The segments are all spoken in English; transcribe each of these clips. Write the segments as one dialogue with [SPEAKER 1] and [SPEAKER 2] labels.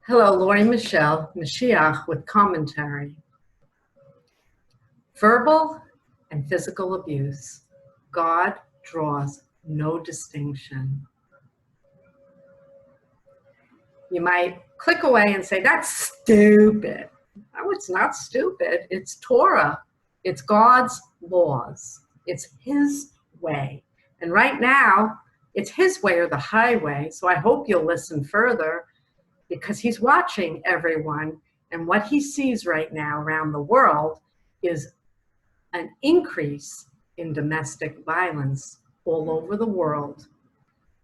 [SPEAKER 1] Hello, Lori Michelle, Moshiach with commentary. Verbal and physical abuse. God draws no distinction. You might click away and say, that's stupid. No, it's not stupid. It's Torah. It's God's laws. It's His way. And right now, it's His way or the highway. So I hope you'll listen further, because He's watching everyone, and what He sees right now around the world is an increase in domestic violence all over the world.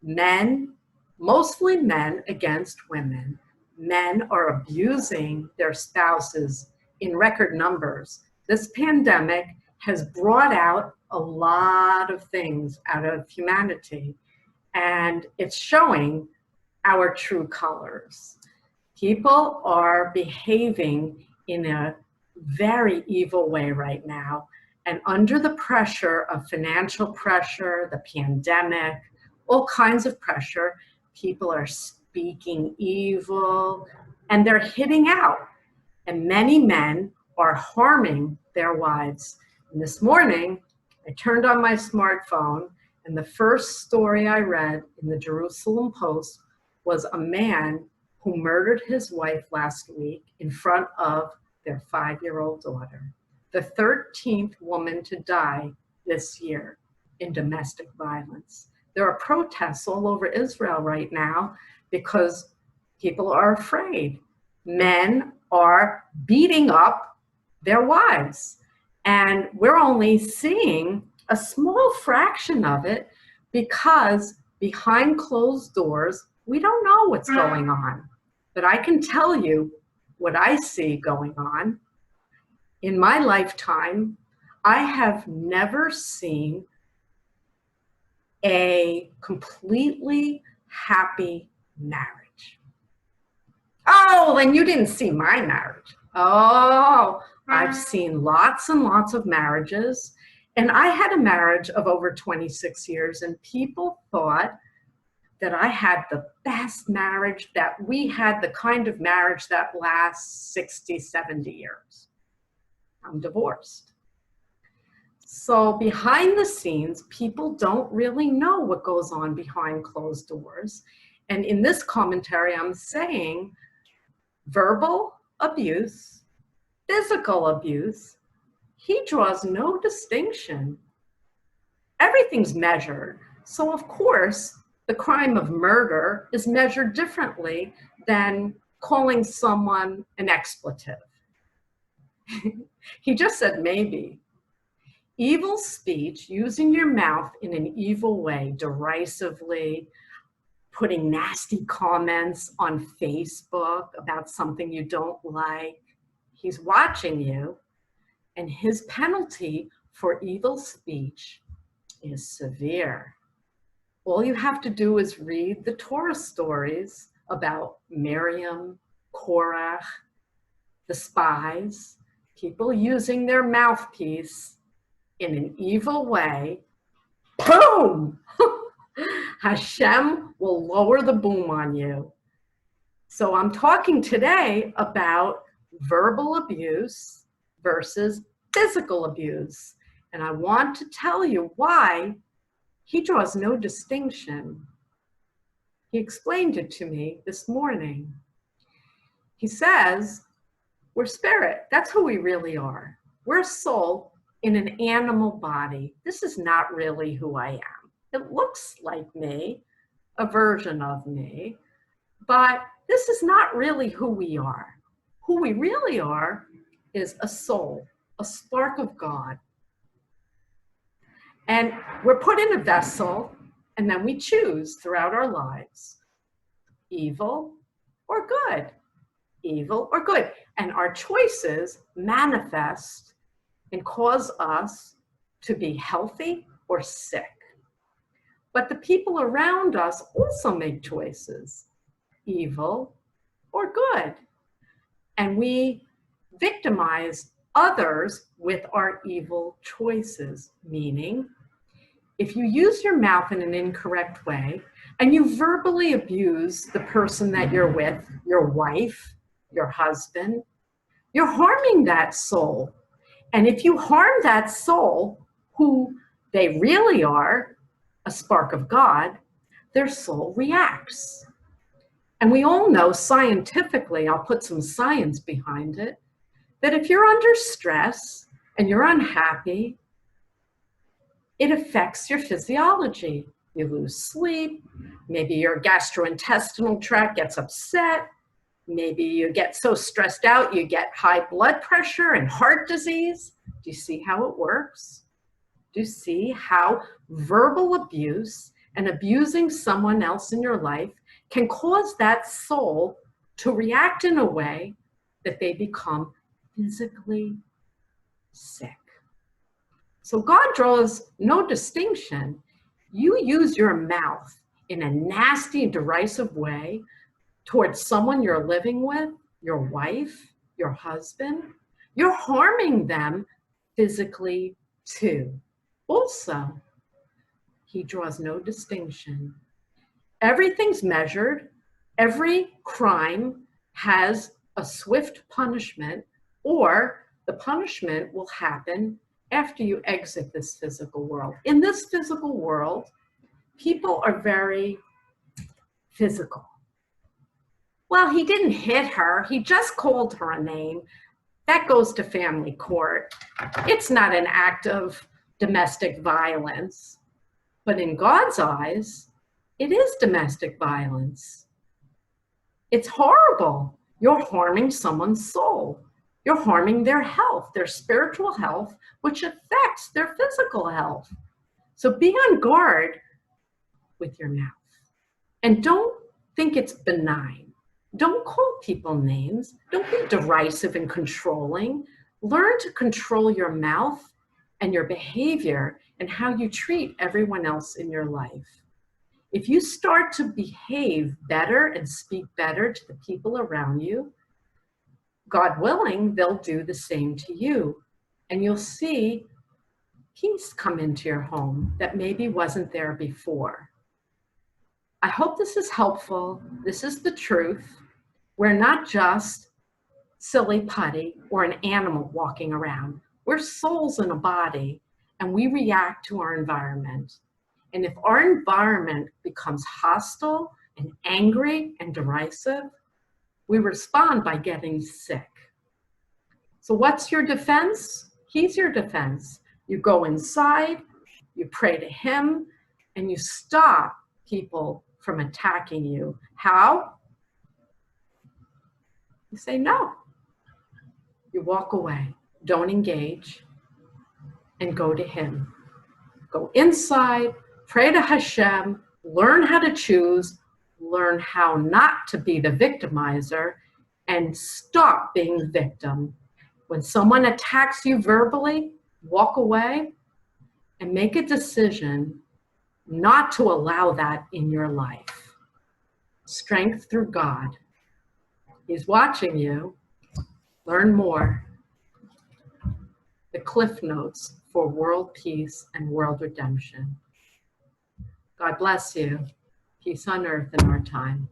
[SPEAKER 1] Men, mostly men against women, men are abusing their spouses in record numbers. This pandemic has brought out a lot of things out of humanity, and it's showing our true colors. People are behaving in a very evil way right now, and under the pressure of financial pressure, the pandemic, all kinds of pressure, people are speaking evil and they're hitting out, and many men are harming their wives. And this morning, I turned on my smartphone, and the first story I read in the Jerusalem Post was a man who murdered his wife last week in front of their 5-year-old daughter. The 13th woman to die this year in domestic violence. There are protests all over Israel right now because people are afraid. Men are beating up their wives. And we're only seeing a small fraction of it because behind closed doors, we don't know what's going on. But I can tell you what I see going on. In my lifetime, I have never seen a completely happy marriage. Oh, then you didn't see my marriage. Oh, I've seen lots and lots of marriages. And I had a marriage of over 26 years, and people thought that I had the best marriage, that we had the kind of marriage that lasts 60, 70 years. I'm divorced. So behind the scenes, people don't really know what goes on behind closed doors. And in this commentary, I'm saying verbal abuse, physical abuse, He draws no distinction. Everything's measured. So of course, the crime of murder is measured differently than calling someone an expletive. He just said maybe. Evil speech, using your mouth in an evil way, derisively, putting nasty comments on Facebook about something you don't like. He's watching you, and His penalty for evil speech is severe. All you have to do is read the Torah stories about Miriam, Korach, the spies, people using their mouthpiece in an evil way. Boom! Hashem will lower the boom on you. So I'm talking today about verbal abuse versus physical abuse. And I want to tell you why He draws no distinction. He explained it to me this morning. He says, we're spirit. That's who we really are. We're a soul in an animal body. This is not really who I am. It looks like me, a version of me, but this is not really who we are. Who we really are is a soul, a spark of God. And we're put in a vessel, and then we choose throughout our lives, evil or good, evil or good. And our choices manifest and cause us to be healthy or sick. But the people around us also make choices, evil or good. And we victimize others with our evil choices, meaning if you use your mouth in an incorrect way and you verbally abuse the person that you're with, your wife, your husband, you're harming that soul. And if you harm that soul, who they really are, a spark of God, their soul reacts. And we all know scientifically, I'll put some science behind it, that if you're under stress and you're unhappy, it affects your physiology. You lose sleep, maybe your gastrointestinal tract gets upset, maybe you get so stressed out you get high blood pressure and heart disease. Do you see how it works? Do you see how verbal abuse and abusing someone else in your life can cause that soul to react in a way that they become physically sick? So God draws no distinction. You use your mouth in a nasty, derisive way towards someone you're living with, your wife, your husband, you're harming them physically too. Also, he draws no distinction. Everything's measured. Every crime has a swift punishment, or the punishment will happen after you exit this physical world. In this physical world, people are very physical. Well, he didn't hit her. He just called her a name. That goes to family court. It's not an act of domestic violence. But in God's eyes, it is domestic violence. It's horrible. You're harming someone's soul. You're harming their health, their spiritual health, which affects their physical health. So be on guard with your mouth. And don't think it's benign. Don't call people names. Don't be derisive and controlling. Learn to control your mouth and your behavior and how you treat everyone else in your life. If you start to behave better and speak better to the people around you, God willing, they'll do the same to you. And you'll see peace come into your home that maybe wasn't there before. I hope this is helpful. This is the truth. We're not just silly putty or an animal walking around. We're souls in a body, and we react to our environment. And if our environment becomes hostile and angry and derisive, we respond by getting sick. So what's your defense? He's your defense. You go inside, you pray to him, and you stop people from attacking you. How? You say no. You walk away. Don't engage, and go to him. Go inside, pray to Hashem, learn how to choose, learn how not to be the victimizer, and stop being the victim. When someone attacks you verbally, walk away and make a decision not to allow that in your life. Strength through God. He's watching you. Learn more. The Cliff Notes for world peace and world redemption. God bless you. Peace on earth in our time.